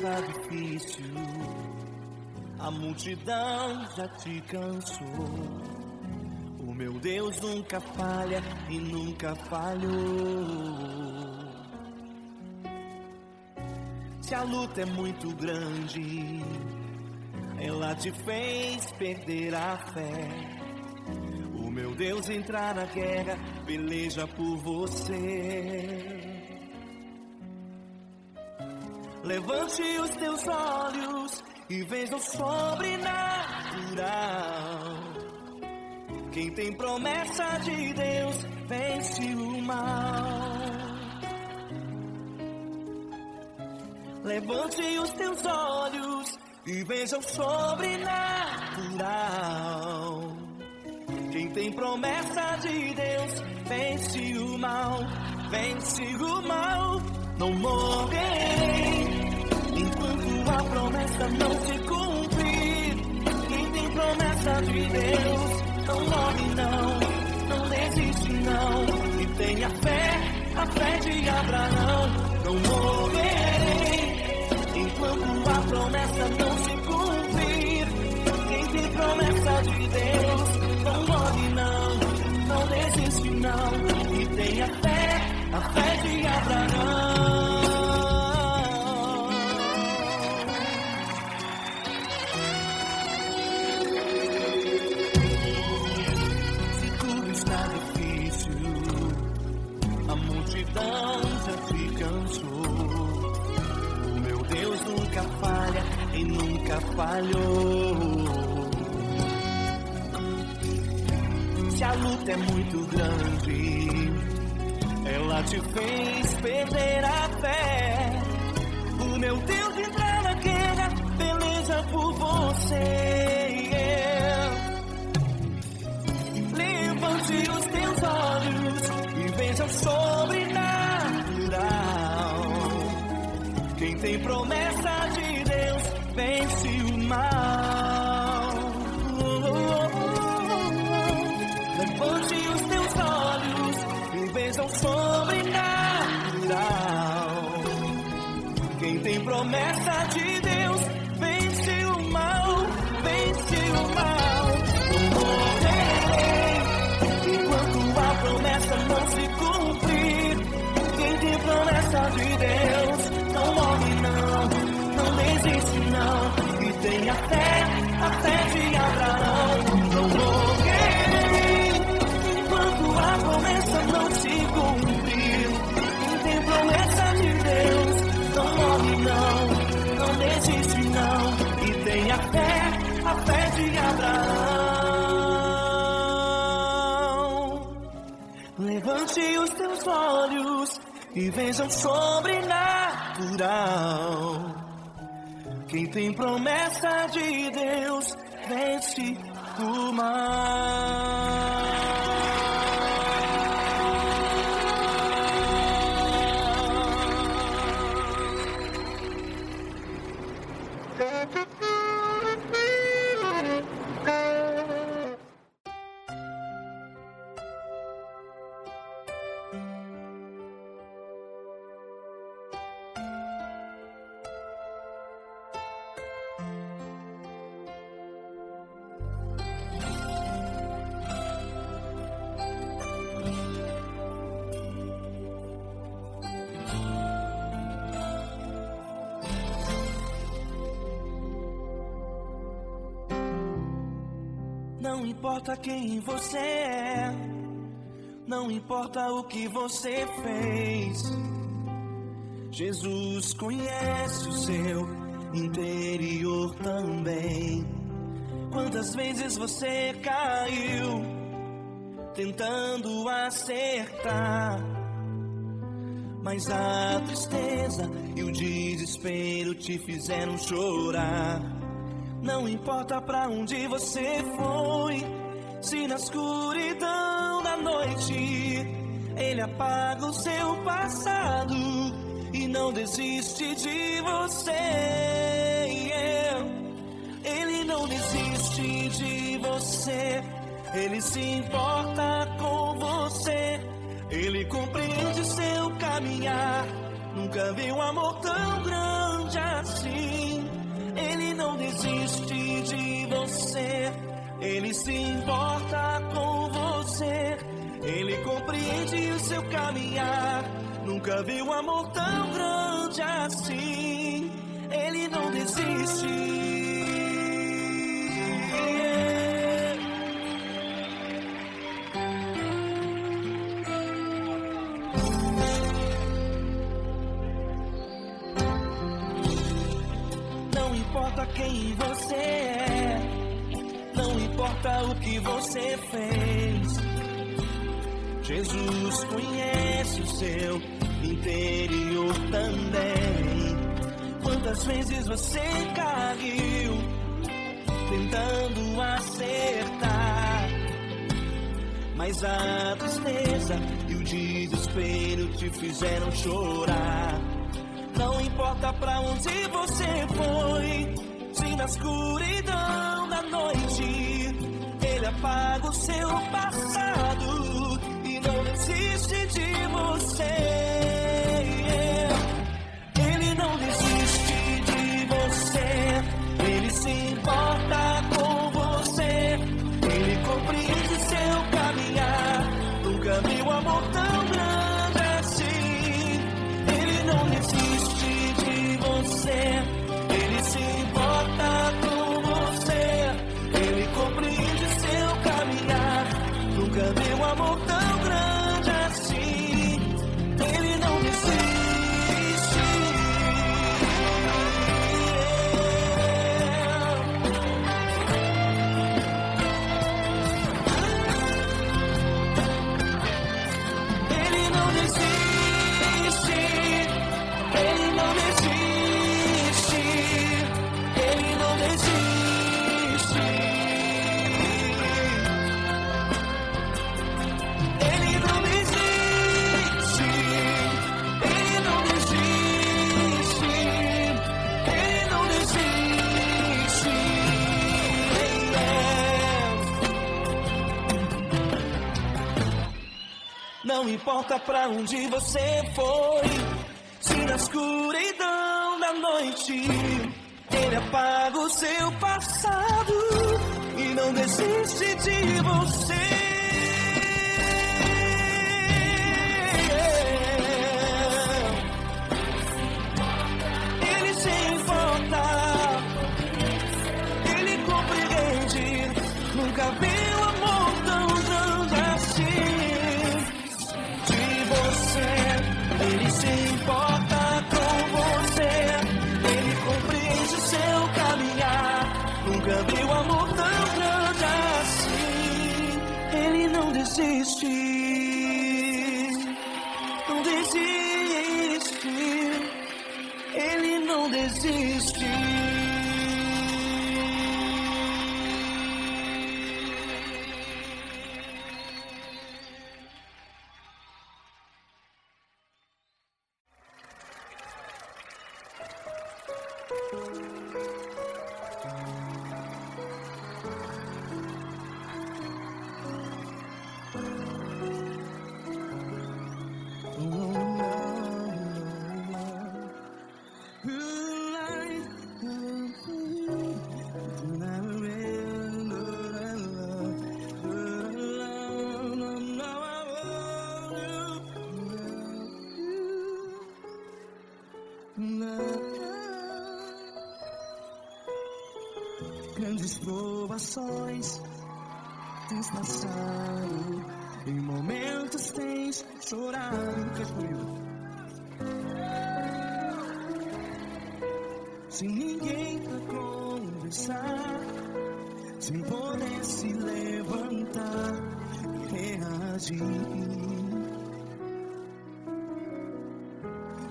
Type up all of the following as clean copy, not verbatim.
está difícil, a multidão já te cansou. O meu Deus nunca falha e nunca falhou. Se a luta é muito grande, ela te fez perder a fé. O meu Deus entrar na guerra, peleja por você. Levante os teus olhos e veja o sobrenatural. Quem tem promessa de Deus vence o mal. Levante os teus olhos e veja o sobrenatural. Quem tem promessa de Deus vence o mal, vence o mal. Não morrerei enquanto a promessa não se cumprir. Quem tem promessa de Deus não morre não, não desiste não. E tenha fé, a fé de Abraão. Não morrerei enquanto a promessa não se cumprir. Quem tem promessa de Deus não morre não, não desiste não. E tenha fé, a fé de Abraão. Se tudo está difícil, a multidão já te cansou. O meu Deus nunca falha e nunca falhou. Se a luta é muito grande, ela te fez perder a fé. O meu Deus entrar na guerra, peleja por você. Levante os teus olhos e veja o sobrenatural. Quem tem promessa de Deus vence o mal. Levante os teus olhos e veja o sobrenatural. Quem tem promessa de Deus vence o mal, vence o mal. Não morrerei enquanto a promessa não se cumprir. Quem tem promessa de Deus não morre não, não desiste não. E tenha fé, a fé de Abraão. Não morrerei enquanto a promessa não se cumprir. Quem tem promessa de Deus não morre não, não desiste não. E tenha fé, a fé de Abraão. Levante os teus olhos e veja o sobrenatural. Quem tem promessa de Deus vence o mal. Não importa quem você é, não importa o que você fez, Jesus conhece o seu interior também. Quantas vezes você caiu tentando acertar, mas a tristeza e o desespero te fizeram chorar. Não importa pra onde você foi, se na escuridão da noite Ele apaga o seu passado e não desiste de você. Ele não desiste de você, Ele se importa com você. Ele compreende seu caminhar, nunca viu amor tão grande. grande assim. Ele não desiste de você, Ele se importa com você. Ele compreende o seu caminhar. Nunca vi um amor tão grande assim. Ele não desiste. Não importa quem você é, não importa o que você fez, Jesus conhece o seu interior também. Quantas vezes você caiu tentando acertar, mas a tristeza e o desespero te fizeram chorar. Não importa pra onde você foi, se na escuridão da noite Ele apaga o seu passado e não desiste de você. Ele não desiste de você, Ele se importa com você. Ele compreende seu caminhar. Nunca vi um amor tão grande assim. Ele não desiste de você, Ele se importa com você. Ele compreende seu caminhar. Nunca vi um amor tão grande assim. Ele não desiste. Ele não desiste. Ele não desiste. Ele não desiste. Ele não desiste. Ele não desiste. Ele não desiste. Não importa pra onde você foi, se na escuridão da noite Ele apaga o seu passado e não desiste de você. Ele se importa, Ele compreende. Nunca vi um amor tão grande assim. De você, Ele se importa com você. Ele compreende seu caminhar. Nunca vi um amor tão grande assim. Ele não desiste. Não desiste. Ele não desiste. Grandes provações tens passado, em momentos tens chorado. Cante comigo. Sem ninguém pra conversar, sem poder se levantar e reagir.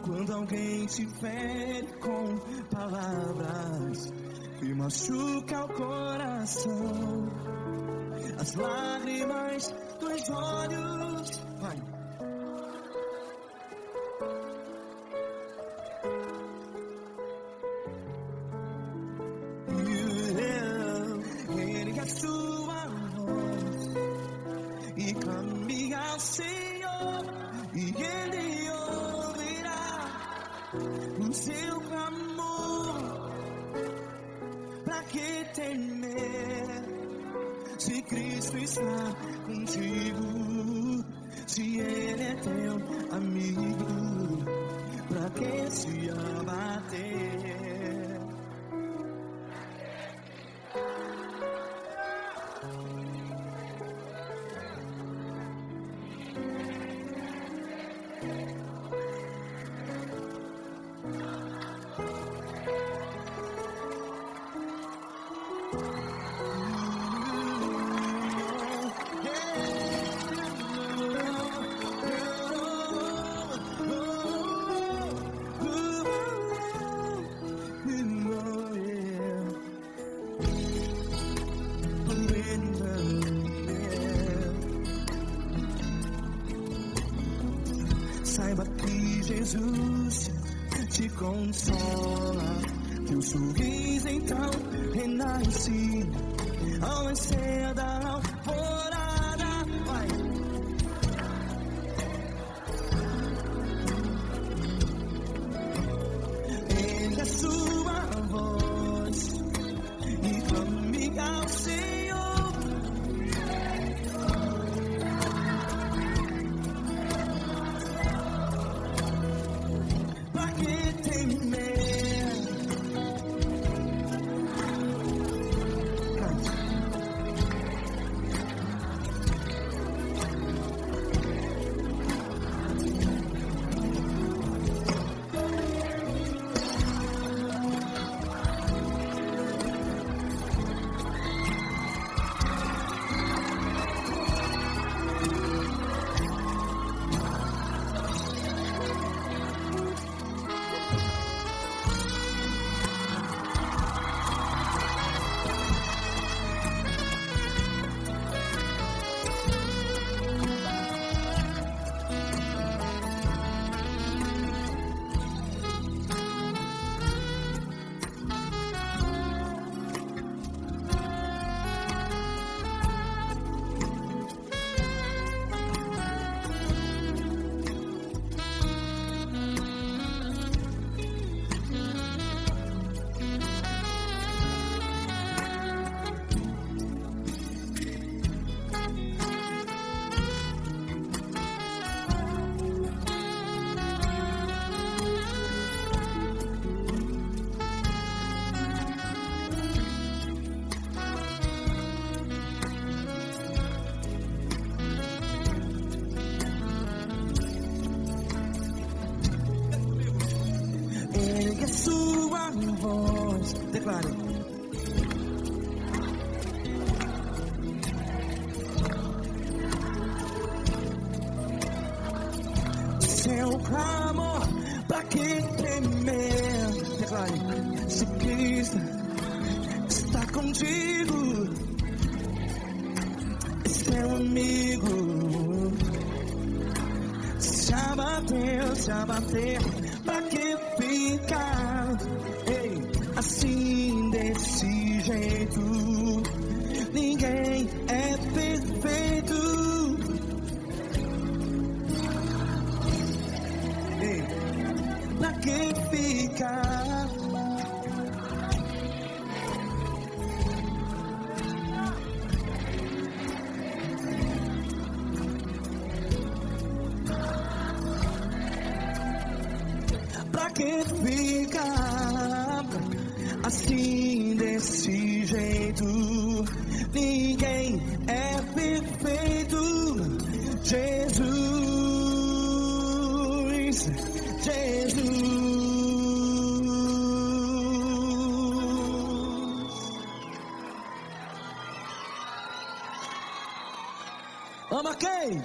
Quando alguém te fere com palavras e machuca o coração, as lágrimas dos olhos, vai. Ergue a sua voz e clame ao Senhor, e Ele ouvirá. o seu clamor. Pra que temer, se Cristo está contigo, se Ele é teu amigo, pra que se abater? Saiba que Jesus te consola, teu sorriso então renasce ao nascer da alvorada. Vai. Erga a sua voz e clame ao Senhor. Ergue a sua voz, declare. Seu clamor, pra que temer? Declare. Se Cristo está contigo, seu amigo, se abater, pra que ficar, ei, assim desse jeito? Ninguém é perfeito. Ei, pra que ficar? Pra que ficar assim desse jeito? Ninguém é perfeito. Jesus, Jesus. Ama quem?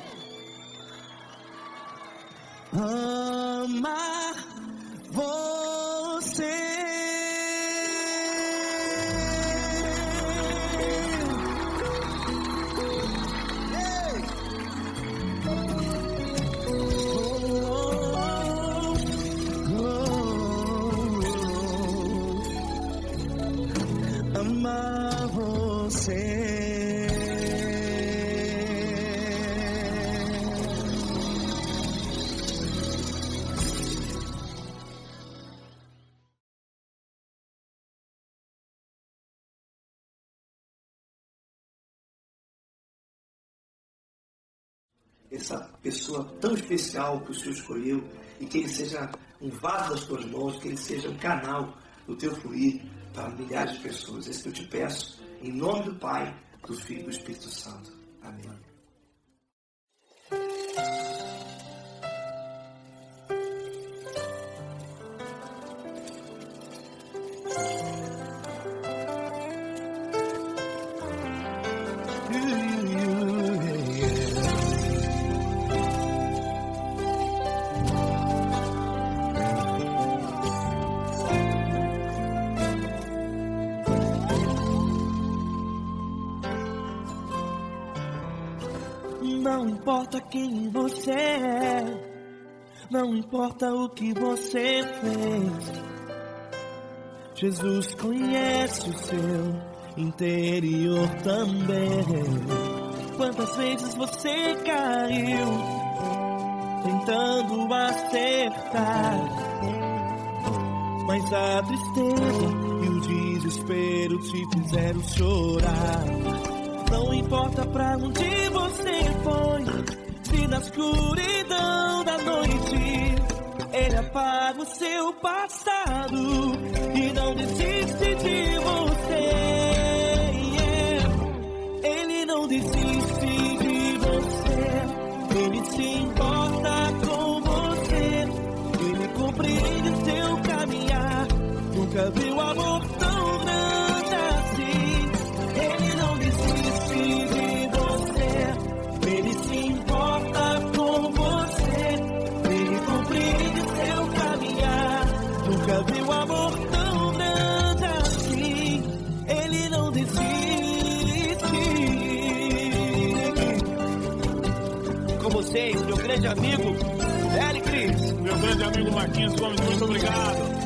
Ama você. Ama você. essa pessoa tão especial que o Senhor escolheu, e que ele seja um vaso das tuas mãos, que ele seja um canal do teu fluir para milhares de pessoas. É isso que eu te peço, em nome do Pai, do Filho e do Espírito Santo. Amém. Não importa quem você é, não importa o que você fez, Jesus conhece o seu interior também. Quantas vezes você caiu tentando acertar, mas a tristeza e o desespero te fizeram chorar. Não importa pra onde você foi, se na escuridão da noite Ele apaga o seu passado e não desiste de você. Ele não desiste de você, Ele se importa com você, Ele compreende o seu caminhar. Nunca viu amor tão grande assim. Ele não desiste de você, Ele se importa com você, Ele compreende seu caminhar. Nunca viu amor tão grande assim. Ele não desiste. Com vocês, meu grande amigo Eli Cris. Meu grande amigo Marquinhos Gomes, muito obrigado.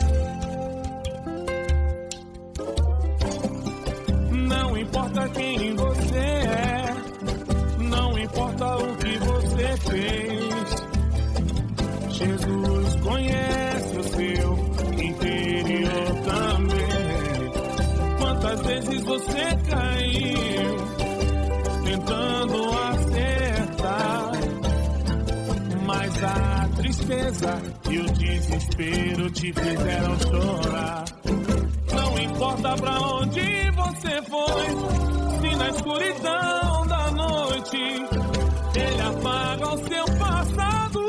Não importa quem você é, não importa o que você fez, Jesus conhece o seu interior também. Quantas vezes você caiu tentando acertar, mas a tristeza e o desespero te fizeram chorar. Não importa pra onde você foi, se na escuridão da noite Ele apaga o seu passado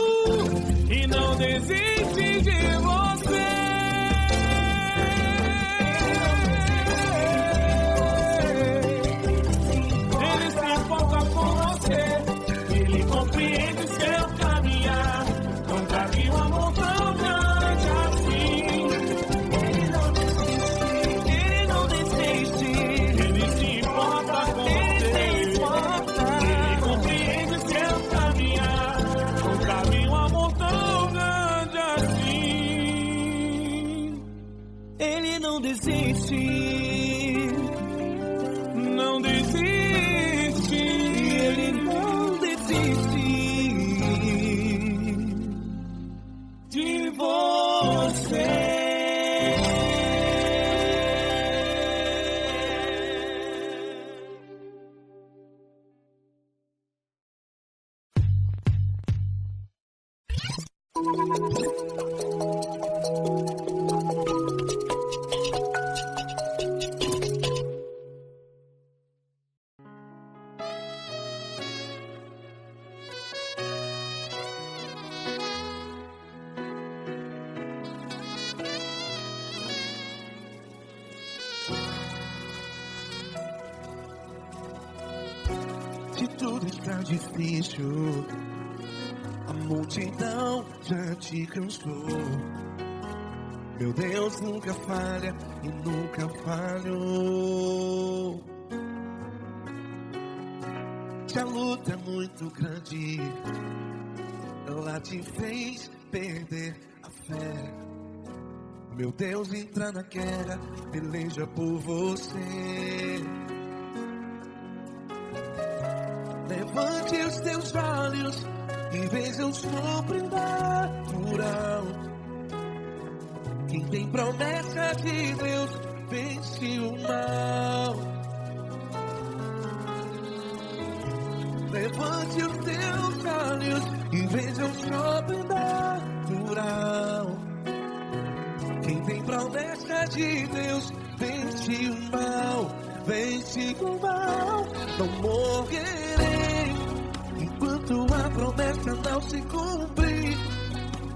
e não desiste de você. Ele se importa com você, Ele compreende seu caminhar. Nunca vi um amor tão grande assim. Ele não desiste, Ele se importa com você, Ele compreende seu caminhar. Nunca vi um amor tão grande assim. Ele não desiste, não desiste, Ele não desiste de você. Se tudo está difícil, a multidão já te cansou. Meu Deus nunca falha e nunca falhou. Se a luta é muito grande, ela te fez perder a fé. Meu Deus entra na guerra, peleja por você. Levante os teus olhos e veja o sobrenatural. Quem tem promessa de Deus vence o mal. Levante os teus olhos e veja o sobrenatural. Quem tem promessa de Deus vence o mal, vence o mal. Não morrerei enquanto a promessa não se cumprir.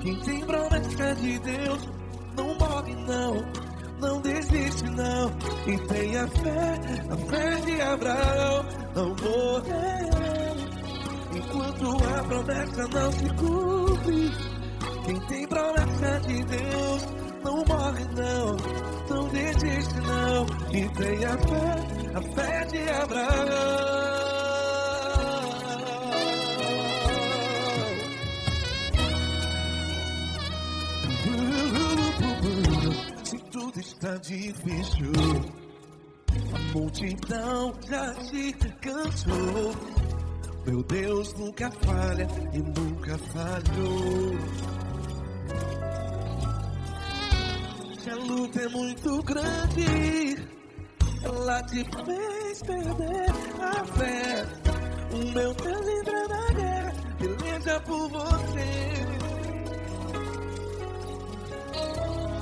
Quem tem promessa de Deus não morre não, não desiste não. E tenha fé, a fé de Abraão. Não morrerei enquanto a promessa não se cumpre. Quem tem promessa de Deus não morre não, não desiste não. E tenha fé, a fé de Abraão. Se tudo está difícil, a multidão já se cansou. Meu Deus nunca falha e nunca falhou. Se a luta é muito grande, ela te fez perder a fé. O meu Deus entra na guerra, peleja por você.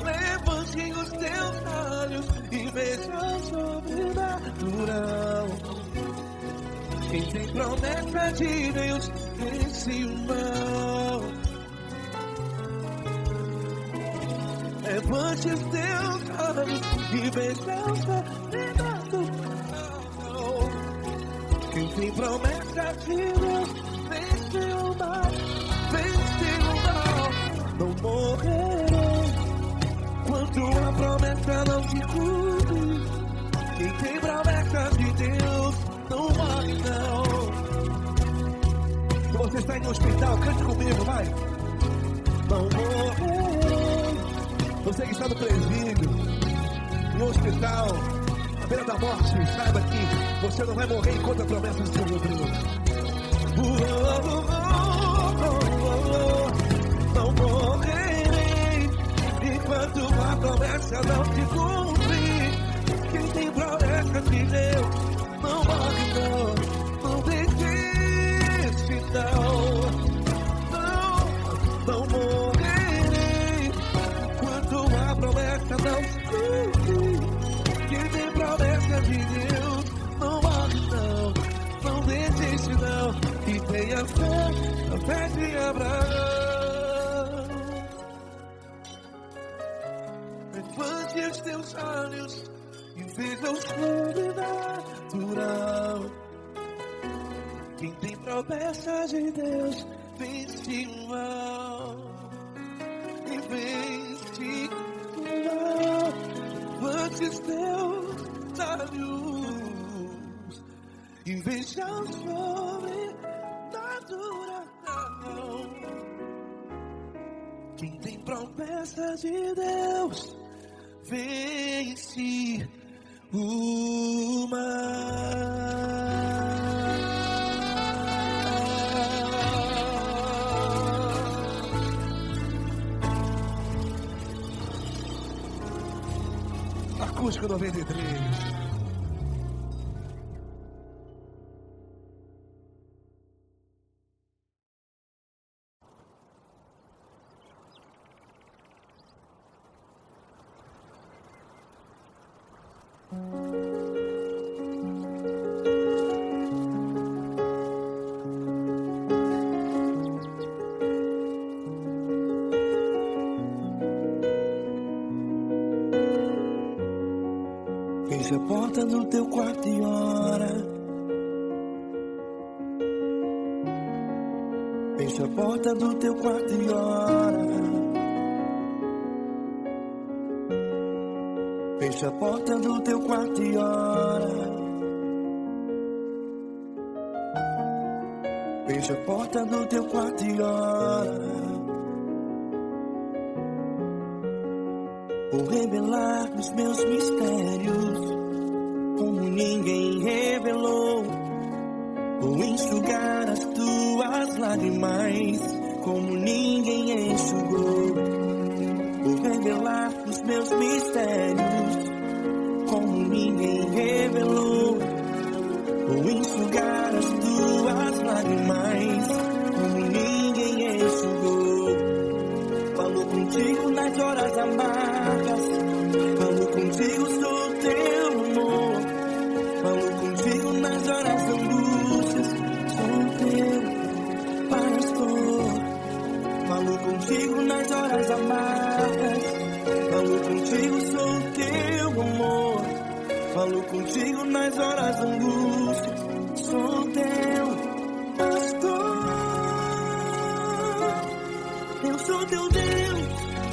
Levante os teus olhos e veja o sobrenatural. Quem tem promessa de Deus vence o mal. Levante os teus olhos e veja o sobrenatural. Quem tem promessa de Deus vence o mal, vence o mal. Não morrerei quando a promessa não se cumpre. Quem tem promessa de Deus não morre não. Se você está em um hospital, cante comigo, vai. Não morrerei. Você que está no presídio, no hospital, à beira da morte, saiba que você não vai morrer enquanto a promessa se cumprir. Não morrerei enquanto a promessa não se cumprir. Quem tem promessa de Deus não morre não, não desiste não. Não morrerei enquanto a promessa não se cumprir. Quem tem promessa de Deus não morre não, não desiste não. E tenha fé, a fé de Abraão. Levante os teus olhos e veja o sobrenatural. Quem tem promessa de Deus vence o mal, e vence o mal. Levante os teus olhos e veja o sobrenatural. Quem tem promessa de Deus vence o mal. Acústico 93. Fecha a porta do teu quarto e ora. Fecha a porta do teu quarto e ora. Fecha a porta do teu quarto e ora. Fecha a porta do teu quarto e ora. Vou revelar os meus mistérios como ninguém revelou. Vou enxugar as tuas lágrimas como ninguém enxugou. Vou revelar os meus mistérios como ninguém revelou. Vou enxugar as tuas lágrimas lágrimas como ninguém enxugou. Falou contigo nas horas amargas, falou contigo sobre teu amor. Falou contigo nas horas de angústias, sou teu pastor. Falou contigo nas horas amargas, falou contigo sou teu amor. Falou contigo nas horas de angústia, sou teu pastor. Eu sou teu Deus,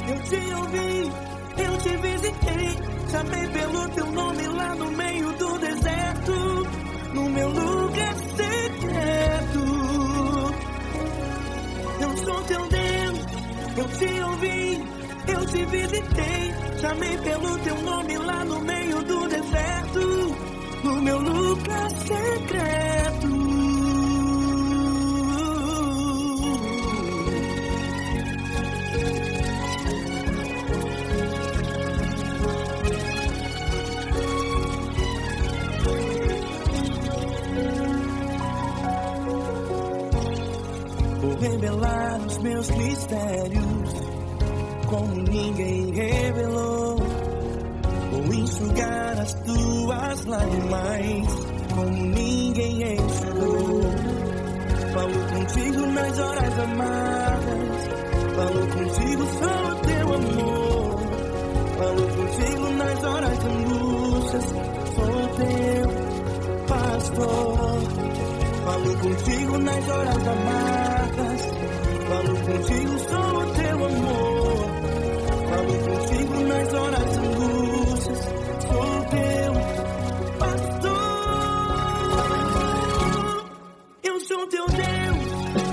eu te ouvi, eu te visitei. Chamei pelo teu nome lá no meio do deserto, no meu lugar secreto. Eu sou teu Deus, eu te ouvi, eu te visitei. Chamei pelo teu nome lá no meio do deserto, no meu lugar secreto. Vou revelar os meus mistérios como ninguém revelou. Vou enxugar as tuas lágrimas como ninguém enxugou. Falo contigo nas horas amargas, falo contigo só o teu amor. Falo contigo nas horas de angústias, sou teu pastor. Falo contigo nas horas amargas, falo contigo só o teu amor. Falo contigo nas horas de angústias, sou teu pastor. Eu sou teu Deus,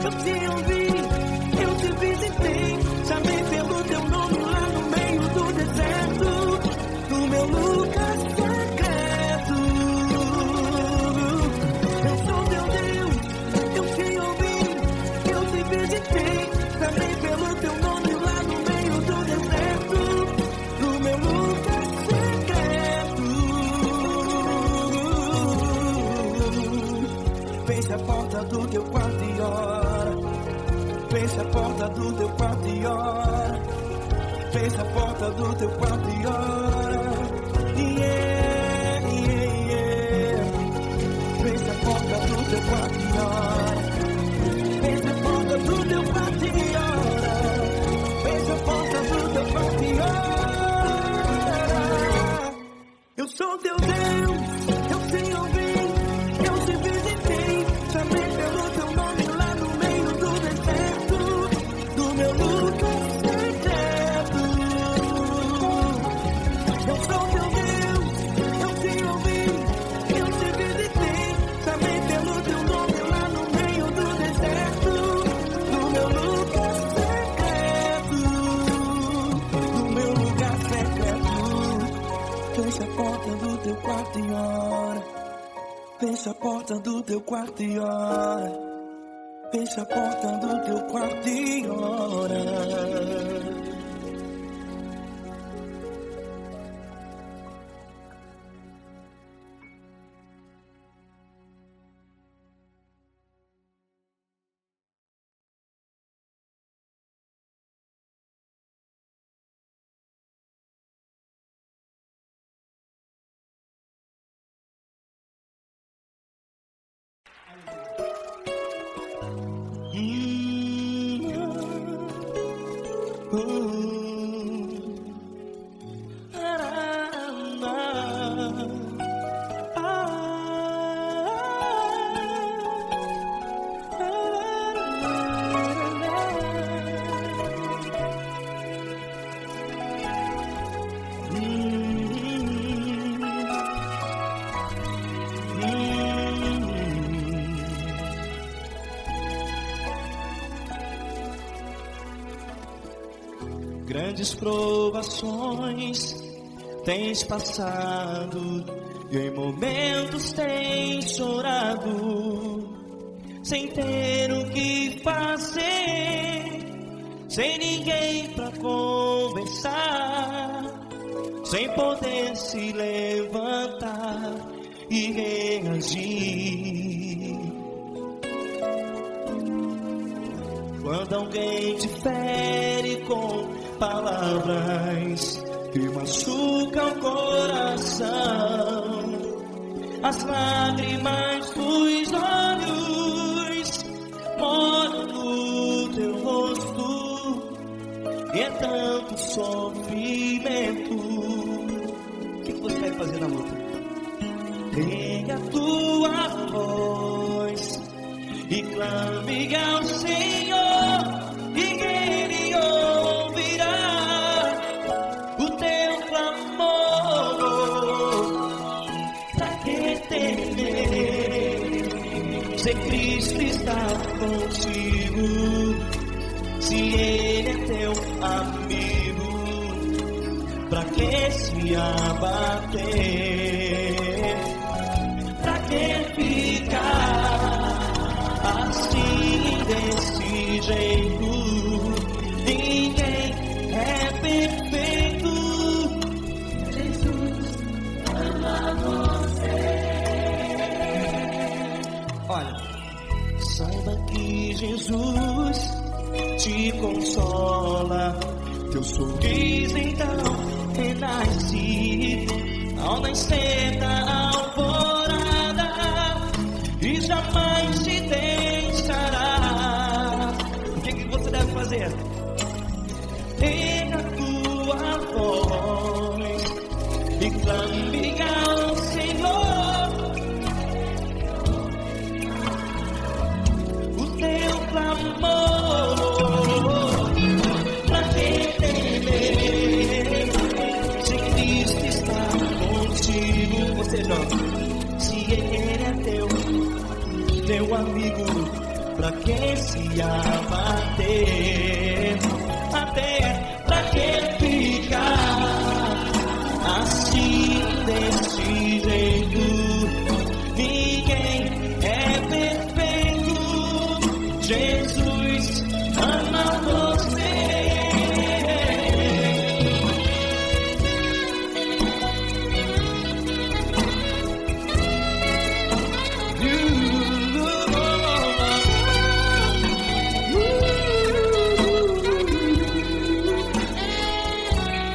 eu te ouvi, eu te visitei. Chamei pelo teu nome lá no meio do deserto, no meu lugar secreto. Eu sou teu Deus, eu te ouvi, eu te visitei. Chamei pelo teu nome lá no meio do deserto, no meu lugar secreto. Feche a porta do teu quarto e ora. Feche a porta do teu quarto e ora. Feche a porta do teu quarto e ora. Yeah, yeah, yeah. Feche a porta do teu quarto e ora. Feche a porta do teu quarto e ora. Feche a porta do teu quarto e ora. Eu sou teu Deus, eu te ouvi, eu te visitei. Chamei pelo teu nome lá no meio do deserto, do meu lugar secreto. Eu sou teu Deus, eu te ouvi, eu te visitei. Chamei pelo teu nome lá no meio do deserto, do meu lugar secreto, do meu lugar secreto. Fecha a porta do teu quarto e ora. Fecha a porta do teu quarto e ora. Fecha a porta do teu quarto e ora. Grandes provações tens passado e em momentos tens chorado, sem ter o que fazer, sem ninguém pra conversar, sem poder se levantar e reagir. Quando alguém te fere com palavras que machucam o coração, as lágrimas dos olhos molham no teu rosto, e é tanto sofrimento. O que você vai fazer na luta? Pega a tua voz e clame ao Senhor, e Ele ouvirá o teu clamor. Pra que temer, se Cristo está contigo, se Ele é teu amigo? Pra que se abater? Pra que ficar assim, desse jeito? Ninguém é perfeito. Jesus ama você. Olha, saiba que Jesus te consola. Teu sorriso então renasce ao nascer da alvorada, e jamais te deixará. O que você deve fazer? Erga a tua voz e clame ao Senhor, o teu clamor. Pra que temer, se Cristo está contigo? Você joga. Se Ele é teu amigo, pra que se abater? Até pra que ficar assim, desse jeito? Ninguém é perfeito. Jesus ama você.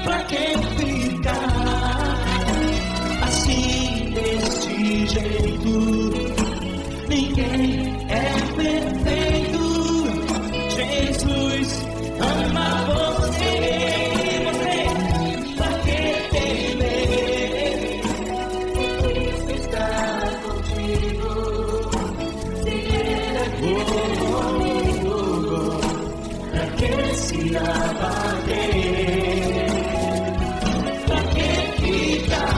Pra que ficar assim, desse jeito? Ninguém é perfeito. Jesus ama você. Pra que temer? Cristo está contigo. Se Ele é comigo, pra que se abater? Pra que ficar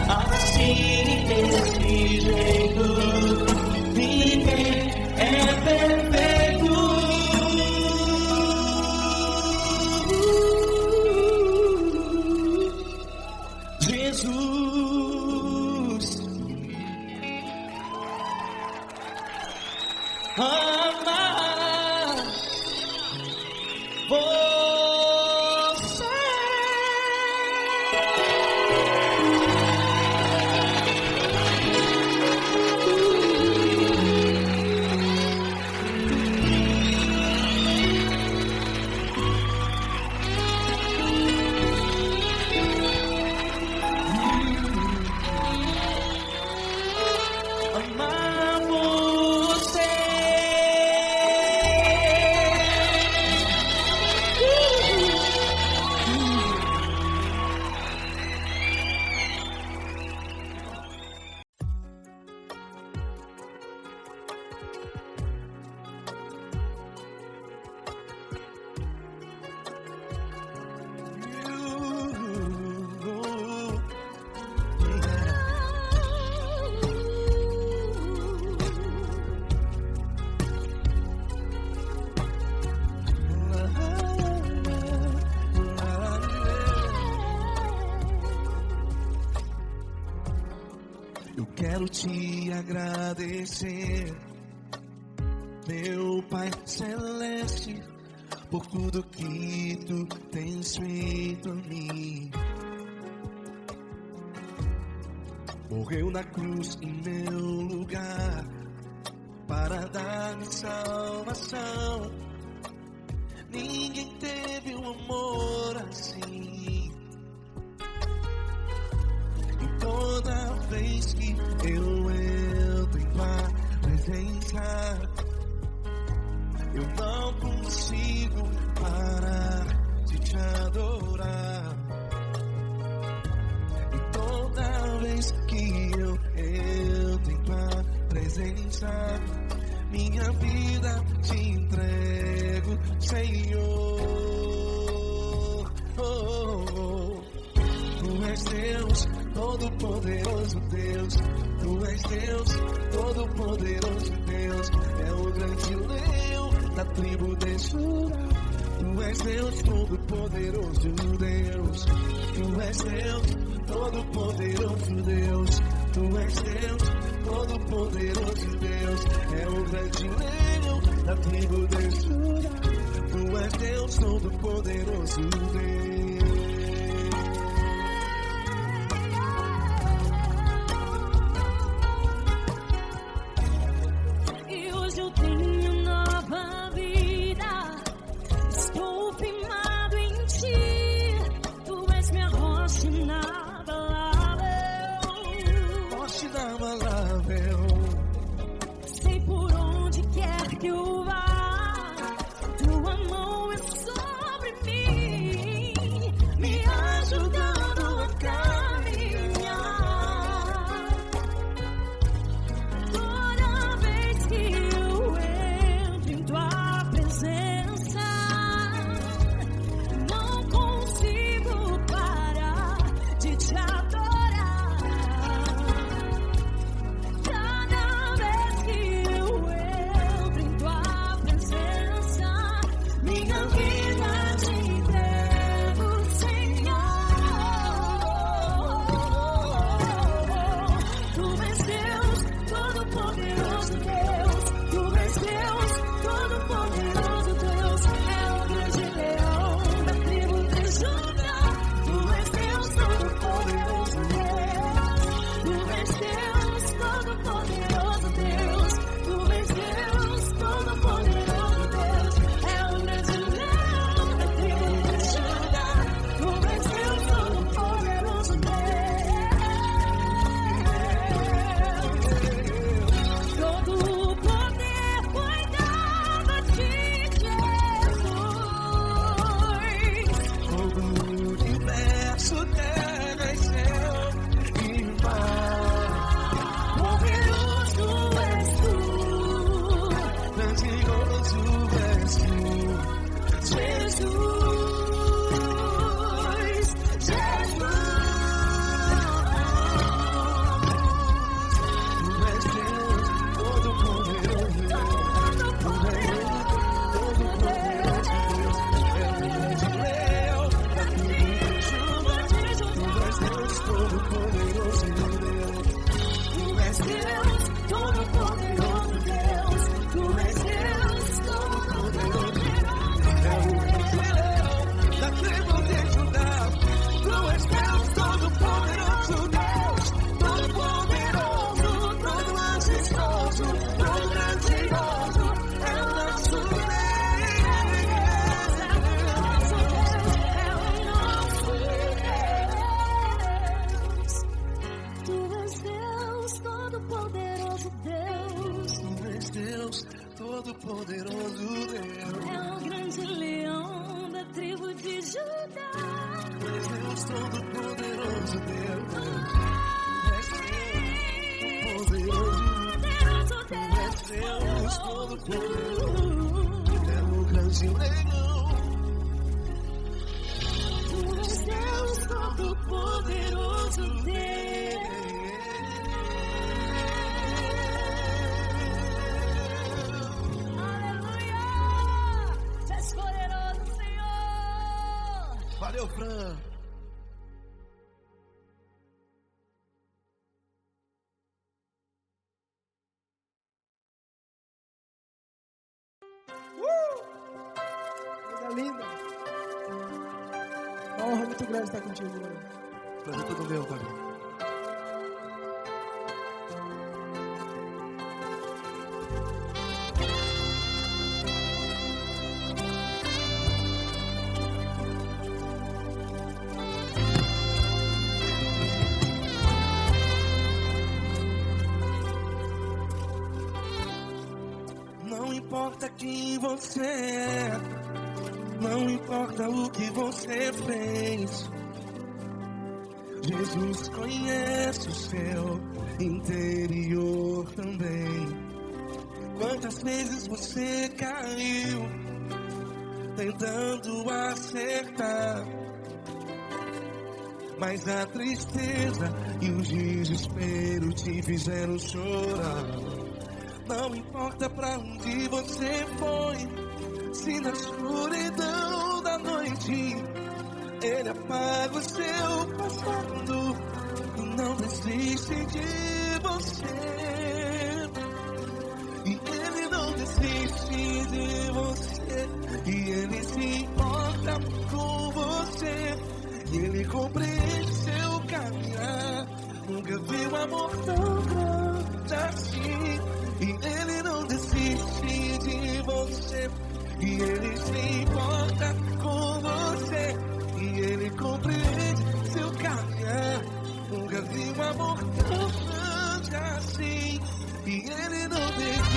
assim, desse jeito? Ninguém é perfeito. Jesus ama você. Amar você. Eu quero te agradecer, meu Pai Celeste, por tudo que tu tens feito a mim. Morreu na cruz em meu lugar, para dar-me salvação. Ninguém teve um amor assim. E toda vez que eu entro em tua presença, eu não consigo parar de te adorar. E toda vez que eu entro em tua presença, minha vida te entrego, Senhor. Tu és Deus, Todo-Poderoso Deus. Tu és Deus, Todo-Poderoso Deus. É o grande leão da tribo de Judá. Tu és Deus, Todo-Poderoso Deus. Tu és Deus, Todo-Poderoso Deus. Tu és Deus, Todo-Poderoso Deus. É o grande leão da tribo de Judá. Tu és Deus, Todo-Poderoso Deus. E hoje eu tenho nova vida. Estou firmado em ti. Tu és minha rocha inabalável. Rocha inabalável. Sei por onde quer que eu vá, tua mão é sobre mim, me ajudando a caminhar. Toda vez que eu entro em tua presença, não consigo parar de te adorar. Cada vez que eu entro em tua presença, minha vida te entrego, Senhor. Tu és Deus, Todo-Poderoso Deus. Tu és Deus, Todo-Poderoso Deus. É o grande leão da tribo de Judá. Tu és Deus, Todo-Poderoso Deus. Tu és Deus, Todo-Poderoso Deus. Tu és Deus, Todo-Poderoso Deus. É o grande leão da tribo de Judá. Tu és Deus, Todo-Poderoso Deus. Todo o poder foi dado a ti, Jesus. Todo o universo, terra e céu e mar. Poderoso és tu, Grandioso és tu, Jesus, Jesus. Tu és Deus, Todo-Poderoso Deus. Tu és Deus, Todo-Poderoso Deus. É o grande leão da tribo de Judá. Tu és Deus, Todo-Poderoso Deus. Tu és Deus, Todo-Poderoso Deus. Tu és Deus, Todo-Poderoso Deus. É o grande leão da tribo de Judá. Tu és Deus, Todo-Poderoso Deus. Todo-Poderoso, todo majestoso, todo grandioso. É o nosso Deus. Tu és Deus, Todo-Poderoso Deus. Tu és Deus, Todo-Poderoso Deus. É o grande leão da tribo de Judá. Tu és Deus, Todo-Poderoso Deus. Tu és Deus, Poderoso Tu és Deus, Todo-Poderoso. É o grande leão. Tu és Deus, Todo-Poderoso Deus. Aleluia! Tu és poderoso, Senhor. Valeu, Fran. Coisa linda. Uma honra muito grande estar contigo, mano. Prazer todo meu, Fabio. importa quem você é, não importa o que você fez, Jesus conhece o seu interior também. Quantas vezes você caiu tentando acertar, mas a tristeza e o desespero te fizeram chorar. Não importa pra onde você foi, se na escuridão da noite Ele apaga o seu passado e não desiste de você. E Ele não desiste de você, e Ele se importa com você, e Ele compreende seu caminhar. Nunca vi um amor tão grande assim. E Ele não desiste de você, e Ele se importa com você, e Ele compreende seu caminhar. Nunca vi um amor tão grande assim. E Ele não desiste.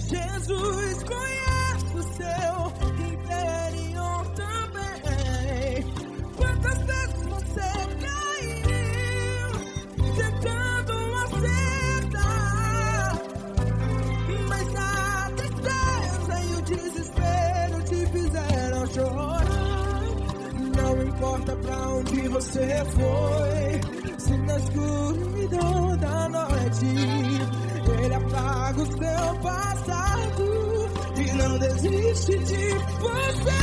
Jesus conhece o seu interior também. Quantas vezes você caiu tentando acertar, mas a tristeza e o desespero te fizeram chorar. Não importa pra onde você foi, se na escuridão da noite Ele apaga o seu passado e não desiste de você.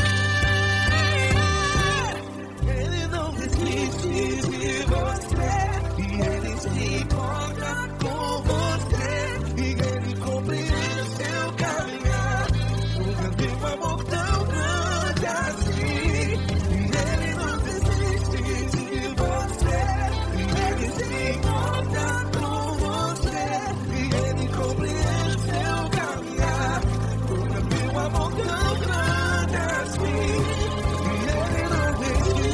Ele não desiste de você, e Ele se importa com você, e Ele compreende seu caminhar. Nunca vi um amor tão grande assim. E Ele não desiste de você, e Ele se importa com você, e Ele compreende seu caminhar. Nunca vi um amor tão grande assim. E Ele não desiste.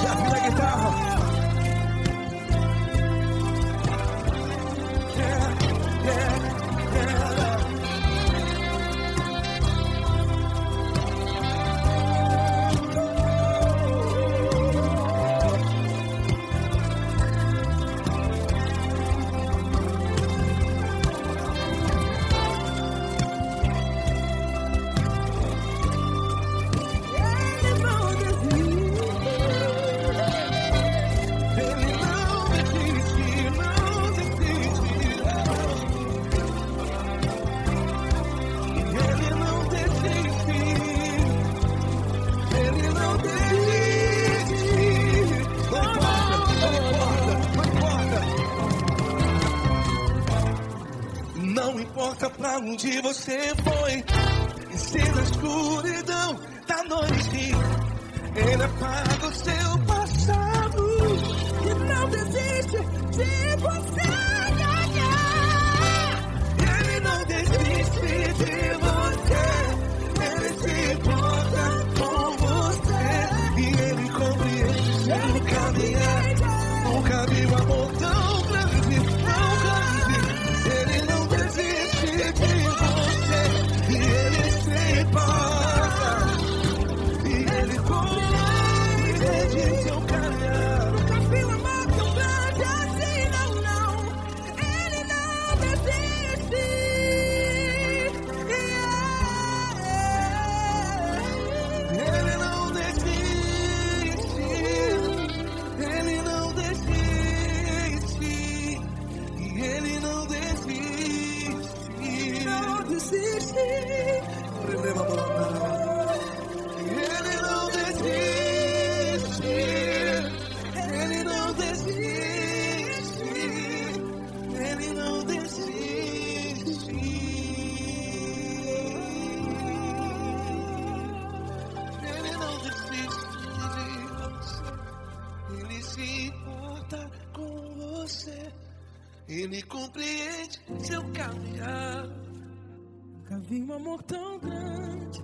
Já vi a guitarra. Não importa pra onde você foi, e se na escuridão da noite Ele apaga o seu passado e não desiste de você. Ele não desiste de você, Ele se importa com você, e Ele compreende seu caminhar. Nunca vi um amor tão grande, tão grande. Ele não desiste de você, e Ele se importa, e Ele compreende seu caminhar. Nunca vi um amor tão grande assim, não, não. Ele compreende seu caminhar. Nunca vi um amor tão grande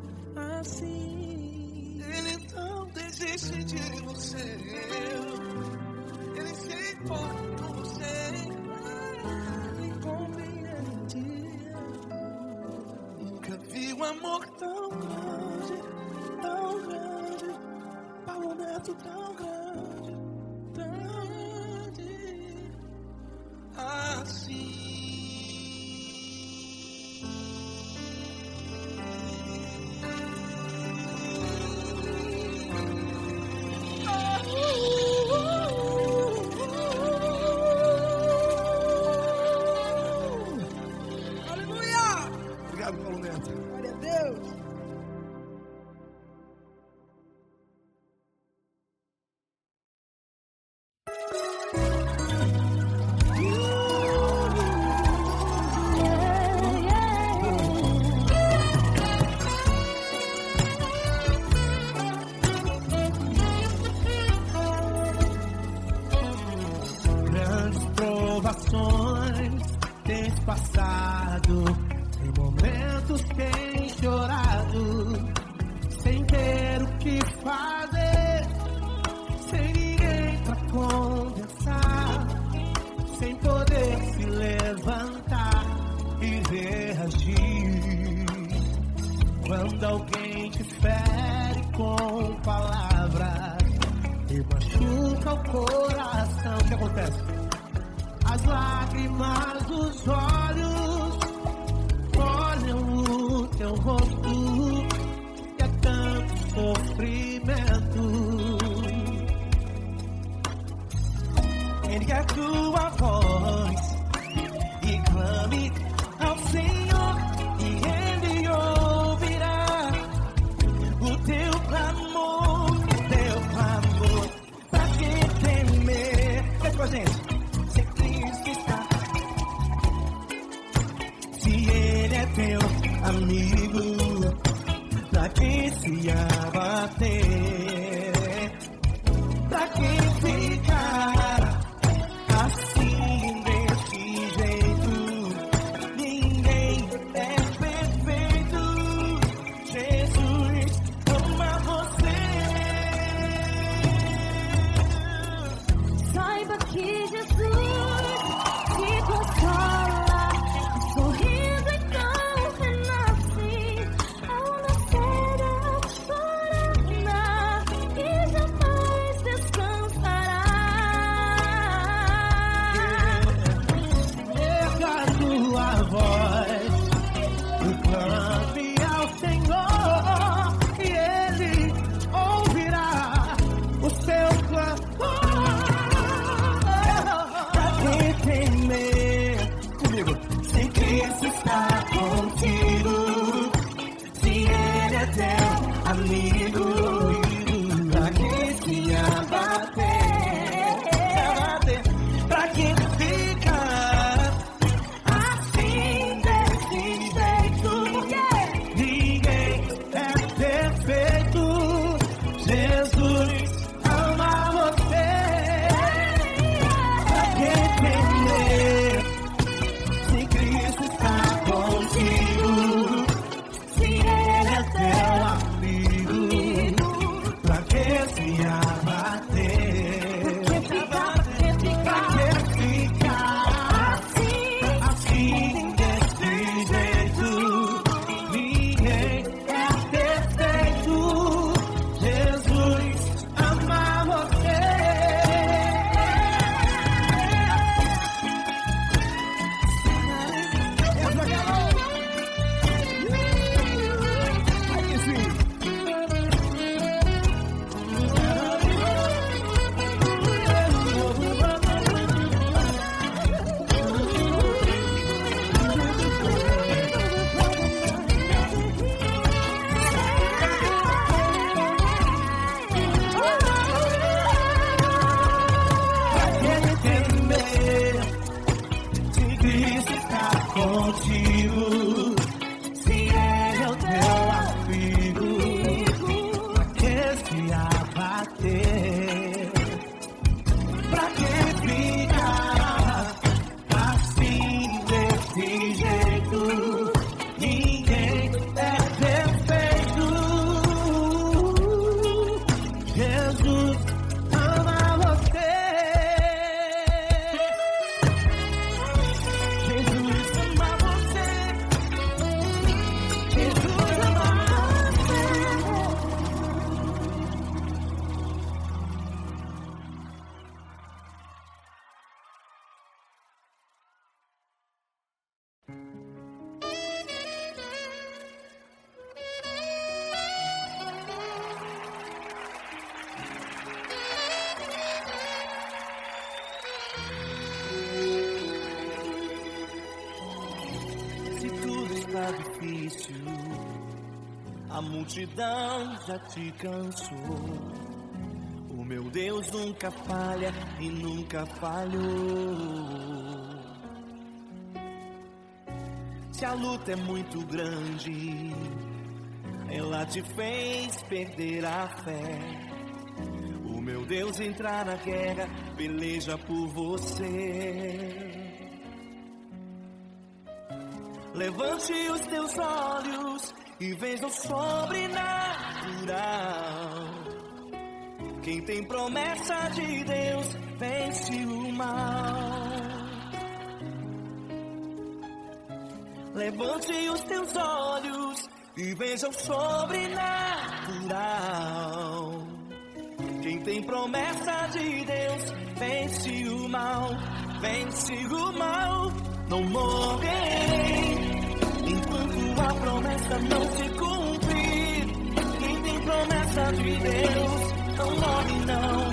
assim. Ele não desiste de você. Ele se importa com você. Ele compreende. Nunca vi um amor Tão grande, tão grande. Paulo Neto tão grande, tão grande. assim. Aleluia! Obrigado, Paulo Neto. Glória a Deus! Grandes provações tens passado, em momentos tens chorado, sem ter o que fazer, sem ninguém pra conversar, sem poder se levantar e reagir. Quando alguém te fere com palavras e machuca o coração, o que acontece? As lágrimas dos olhos olham o teu rosto, e é tanto sofrimento. Ergue a tua voz e clame ao Senhor, e Ele ouvirá o teu clamor, pra que temer? Cante com a gente. Se Cristo está, se Ele é teu amigo, pra que se abater? Pra que ficar assim desse jeito? Ninguém é perfeito. Jesus ama você. Saiba que Jesus te consola, sorrindo então renasce, ao nascer ao chorará e jamais descansará. Erga a tua voz e clame ao Senhor, e Ele ouvirá o seu clamor. Pra que temer? Comigo. Se Cristo está contigo, se Ele é teu amigo, pra que se abater? Pra que ficar assim desse jeito? Ninguém é perfeito. Jesus ama você. Pra que temer? Se Cristo está contigo, se Ele é teu amigo, pra que se abater? Pra que ficar assim desse jeito? Ninguém é perfeito. Jesus ama você. Pra que temer? Se Cristo está contigo, se Ele é o teu amigo, pra que se abater? Pra que ficar está difícil, a multidão já te cansou. O meu Deus nunca falha e nunca falhou. Se a luta é muito grande, ela te fez perder a fé. O meu Deus entrar na guerra, peleja por você. Levante os teus olhos e veja o sobrenatural. Quem tem promessa de Deus vence o mal. Levante os teus olhos e veja o sobrenatural. Quem tem promessa de Deus vence o mal, vence o mal. Não morrerei enquanto a promessa não se cumprir. Quem tem promessa de Deus não morre não,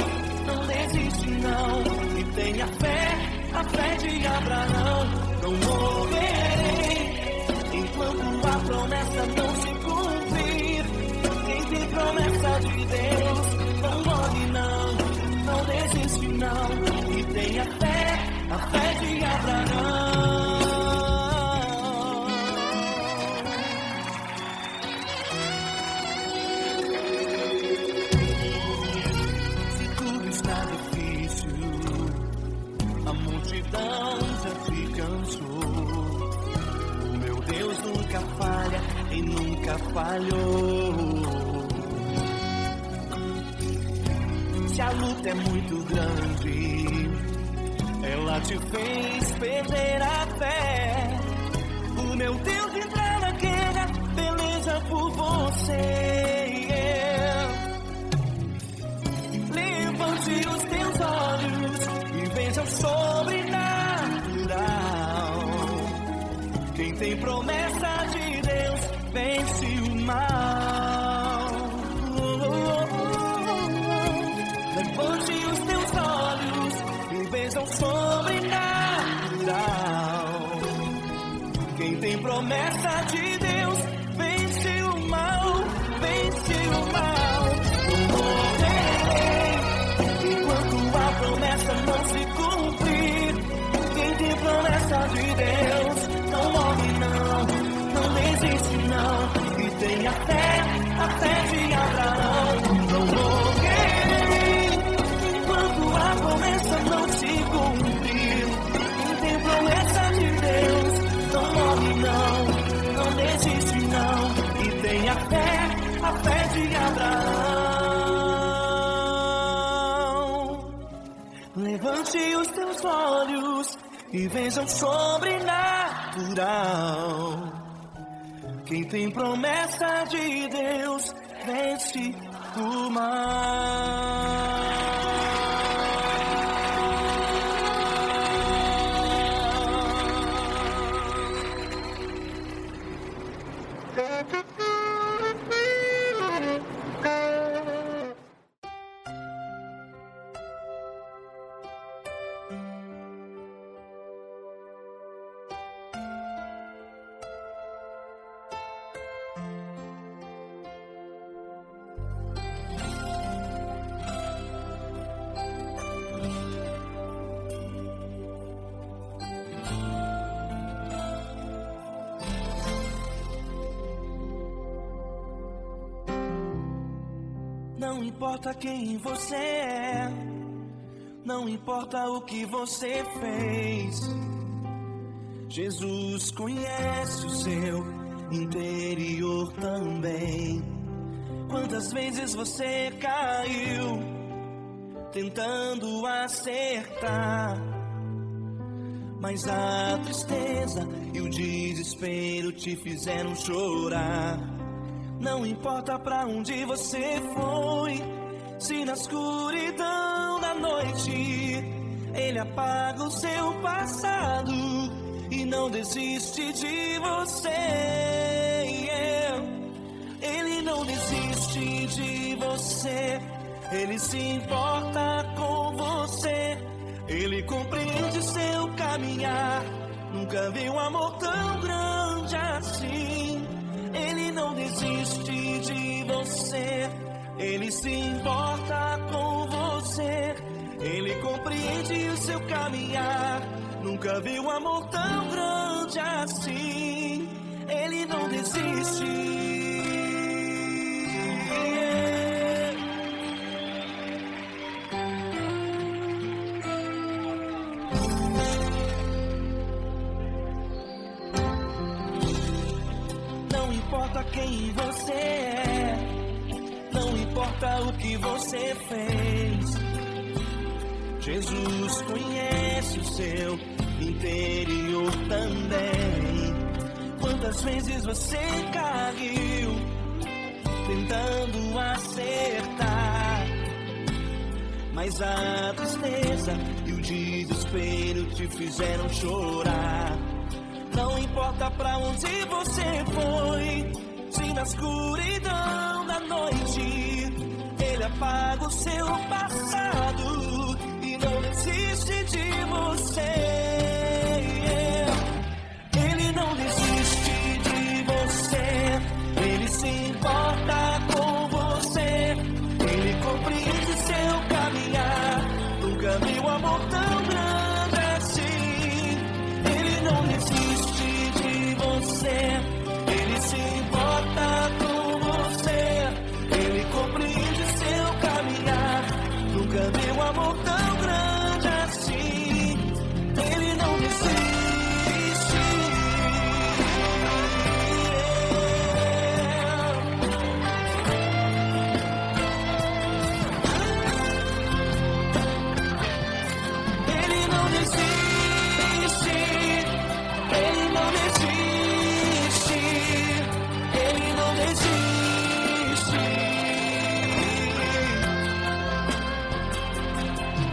não desiste não. E tenha fé, a fé de Abraão. Não morrerei enquanto a promessa não se cumprir. Quem tem promessa de Deus não morre não, não desiste não. E tenha fé, a fé de Abraão. Se tudo está difícil, a multidão já te cansou. O meu Deus nunca falha e nunca falhou. Se a luta é muito grande, ela te fez perder a fé. O meu Deus entrar na guerra, peleja por você. Levante os teus olhos e veja o sobrenatural. Quem tem promessa de Deus vence o mal. Levante os teus olhos e veja o sobrenatural. Quem tem promessa de Deus vence o mal, vence o mal. Não morrerei enquanto a promessa não se cumprir. Quem tem promessa de Deus não morre não, não desiste não. E tenha fé, a fé de Abraão. Não morrerei enquanto a promessa não se cumprir. Quem tem promessa de Deus não morre não, não desiste não. E tenha fé, a fé de Abraão. Levante os teus olhos e veja o sobrenatural. Quem tem promessa de Deus vence o mal. Não importa quem você é, não importa o que você fez, Jesus conhece o seu interior também. Quantas vezes você caiu tentando acertar, mas a tristeza e o desespero te fizeram chorar. Não importa pra onde você foi, se na escuridão da noite Ele apaga o seu passado e não desiste de você. Ele não desiste de você, Ele se importa com você, Ele compreende seu caminhar. Nunca vi um amor tão grande assim. Ele se importa com você, Ele compreende o seu caminhar. Nunca vi um amor tão grande assim. Ele não desiste. Não importa quem você é, não importa o que você fez, Jesus conhece o seu interior também. Quantas vezes você caiu tentando acertar, mas a tristeza e o desespero te fizeram chorar. Não importa pra onde você foi, se na escuridão da noite Ele apaga o seu passado e não desiste de você. Ele não desiste de você, Ele se importa com você, Ele compreende seu caminhar. Nunca vi um amor tão grande assim. Ele não desiste de você, Ele se importa com você, Ele compreende seu caminhar. Nunca vi um amor tão grande assim. Ele não desiste. Ele não desiste. Ele não desiste. Ele não desiste.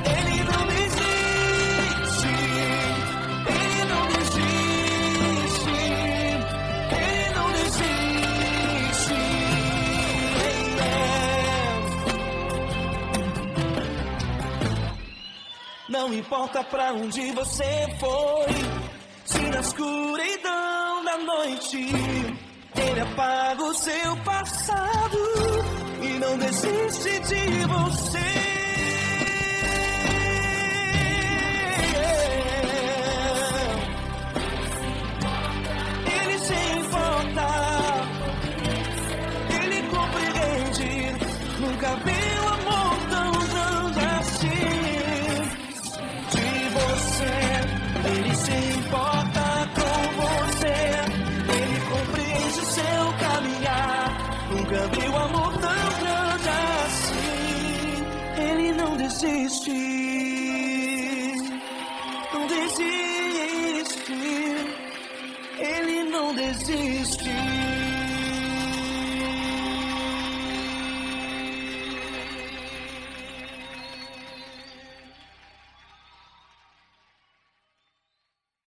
Ele não desiste. Ele não desiste. Ele não desiste. Não importa pra onde você foi, se na escuridão da noite Ele apaga o seu passado e não desiste de você. Ele se importa, Ele compreende. Nunca vi um amor tão grande assim. De você, Ele se importa com você, Ele compreende o seu caminhar. Nunca vi um amor tão grande assim. Ele não desiste, não desiste, Ele não desiste.